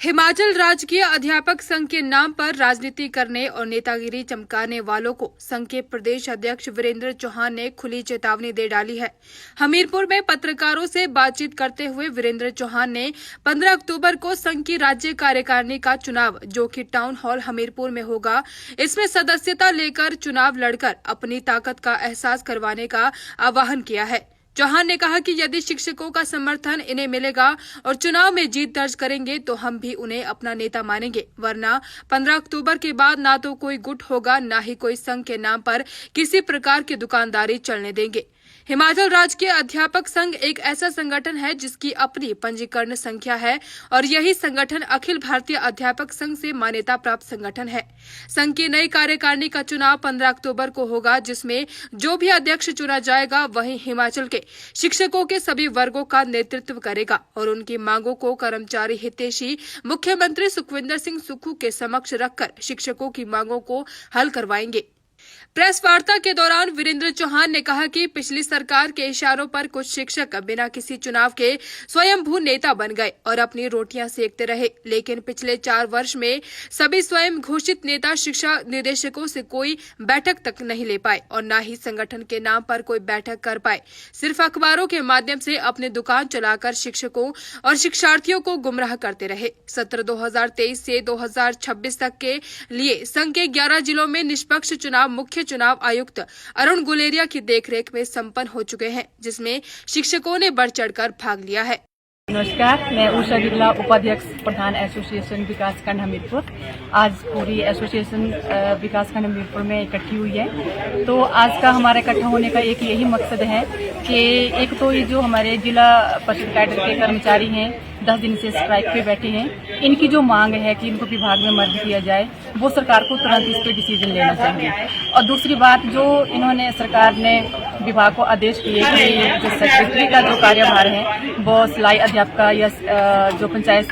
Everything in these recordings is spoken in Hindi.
हिमाचल राजकीय अध्यापक संघ के नाम पर राजनीति करने और नेतागिरी चमकाने वालों को संघ के प्रदेश अध्यक्ष वीरेंद्र चौहान ने खुली चेतावनी दे डाली है। हमीरपुर में पत्रकारों से बातचीत करते हुए वीरेंद्र चौहान ने 15 अक्टूबर को संघ की राज्य कार्यकारिणी का चुनाव, जो कि टाउन हॉल हमीरपुर में होगा, इसमें सदस्यता लेकर चुनाव लड़कर अपनी ताकत का एहसास करवाने का आह्वान किया है। चौहान ने कहा कि यदि शिक्षकों का समर्थन इन्हें मिलेगा और चुनाव में जीत दर्ज करेंगे तो हम भी उन्हें अपना नेता मानेंगे, वरना 15 अक्टूबर के बाद ना तो कोई गुट होगा, ना ही कोई संघ के नाम पर किसी प्रकार की दुकानदारी चलने देंगे। हिमाचल राजकीय अध्यापक संघ एक ऐसा संगठन है जिसकी अपनी पंजीकरण संख्या है और यही संगठन अखिल भारतीय अध्यापक संघ से मान्यता प्राप्त संगठन है। संघ की नई कार्यकारिणी का चुनाव 15 अक्टूबर को होगा, जिसमें जो भी अध्यक्ष चुना जाएगा वही हिमाचल के शिक्षकों के सभी वर्गों का नेतृत्व करेगा और उनकी मांगों को कर्मचारी हितैषी मुख्यमंत्री सुखविंदर सिंह सुक्खू के समक्ष रखकर शिक्षकों की मांगों को हल करवाएंगे। प्रेस वार्ता के दौरान वीरेंद्र चौहान ने कहा कि पिछली सरकार के इशारों पर कुछ शिक्षक बिना किसी चुनाव के स्वयंभू नेता बन गए और अपनी रोटियां सेकते रहे, लेकिन पिछले 4 वर्ष में सभी स्वयं घोषित नेता शिक्षा निदेशकों से कोई बैठक तक नहीं ले पाए और न ही संगठन के नाम पर कोई बैठक कर पाए। सिर्फ अखबारों के माध्यम से अपनी दुकान चलाकर शिक्षकों और शिक्षार्थियों को गुमराह करते रहे। सत्र 2023 से 2026 तक के लिए संघ के 11 जिलों में निष्पक्ष चुनाव मुख्य चुनाव आयुक्त अरुण गुलेरिया की देखरेख में संपन्न हो चुके हैं, जिसमें शिक्षकों ने बढ़ चढ़कर भाग लिया है। नमस्कार, मैं उषा बिरला, उपाध्यक्ष प्रधान एसोसिएशन विकासखंड हमीरपुर। आज पूरी एसोसिएशन विकासखंड हमीरपुर में इकट्ठी हुई है। तो आज का हमारा इकट्ठा होने का एक यही मकसद है कि एक तो ये जो हमारे जिला परिषद कैडर के कर्मचारी हैं 10 दिन से स्ट्राइक पे बैठे हैं, इनकी जो मांग है कि इनको विभाग में मर्ज किया जाए, वो सरकार को तुरंत इस पर डिसीजन लेना चाहिए। और दूसरी बात, जो इन्होंने सरकार ने विभाग को आदेश दिए कि जो सेक्रेटरी का जो कार्यभार है वो सिलाई अध्यापक या जो पंचायत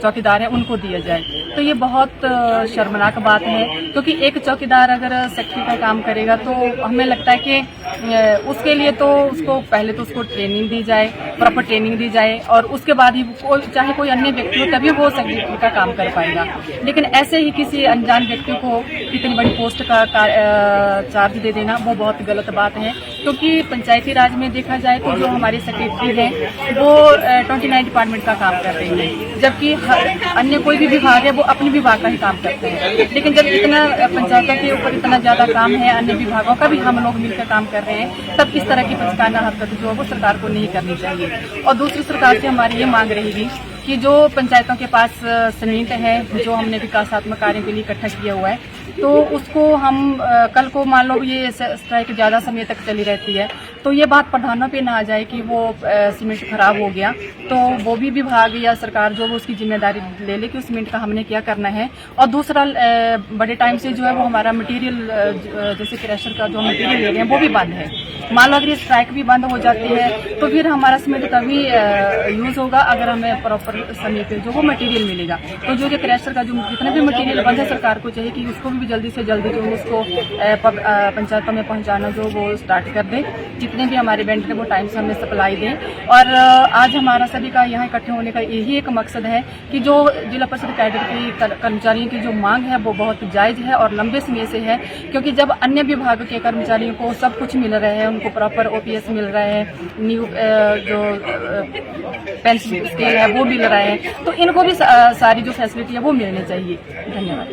चौकीदार है उनको दिया जाए, तो ये बहुत शर्मनाक बात है। क्योंकि एक चौकीदार अगर सेक्रेटरी का काम करेगा तो हमें लगता है कि उसके लिए तो उसको पहले तो उसको ट्रेनिंग दी जाए, प्रॉपर ट्रेनिंग दी जाए, और उसके बाद ही चाहे कोई अन्य व्यक्ति हो तभी वो सेक्रेटरी का काम कर पाएगा। लेकिन ऐसे ही किसी अनजान व्यक्ति को इतनी बड़ी पोस्ट का चार्ज दे देना वो बहुत गलत बात है। क्योंकि पंचायती राज में देखा जाए तो जो हमारे सेक्रेटरी हैं वो 29 डिपार्टमेंट का काम कर रही है, जबकि अन्य कोई भी विभाग है वो अपने विभाग का ही काम करते हैं। लेकिन जब इतना पंचायतों के ऊपर इतना ज्यादा काम है, अन्य विभागों का भी हम लोग मिलकर काम कर रहे हैं, तब इस तरह की पंचकाना हरकत जो है वो सरकार को नहीं करनी चाहिए। और दूसरी सरकार से हमारी ये मांग रहेगी कि जो पंचायतों के पास सीमेंट है जो हमने विकासात्मक कार्यों के लिए इकट्ठा किया हुआ है, तो उसको हम कल को मान लो ये स्ट्राइक ज़्यादा समय तक चली रहती है तो ये बात प्रधानों पे ना आ जाए कि वो सीमेंट खराब हो गया, तो वो भी विभाग या सरकार जो वो उसकी जिम्मेदारी ले ले कि उस सीमेंट का हमने क्या करना है। और दूसरा, बड़े टाइम से जो है वो हमारा मटेरियल जैसे क्रैशर का जो मटेरियल ले रहे हैं वो भी बंद है। मान लो अगर ये स्ट्राइक भी बंद हो जाती है तो फिर हमारा सीमेंट तभी यूज होगा अगर हमें प्रॉपर समय पे जो वो मटेरियल मिलेगा। तो जो क्रैशर का जो जितना भी मटेरियल बंद है, सरकार को चाहिए कि उसको भी जल्दी से जल्दी जो उसको पंचायतों में पहुंचाना जो वो स्टार्ट कर दे। जितने भी हमारे वेंडर है वो टाइम से हमें सप्लाई दें। और आज हमारा सभी का यहाँ इकट्ठे होने का यही एक मकसद है कि जो जिला परिषद कैडर के कर्मचारियों की जो मांग है वो बहुत जायज है और लंबे समय से है। क्योंकि जब अन्य विभाग के कर्मचारियों को सब कुछ मिल रहा है, उनको प्रॉपर ओपीएस मिल रहा है, न्यू जो पेंशन स्केल है वो मिल रहा है, तो इनको भी सारी जो फैसिलिटी है वो मिलनी चाहिए। धन्यवाद।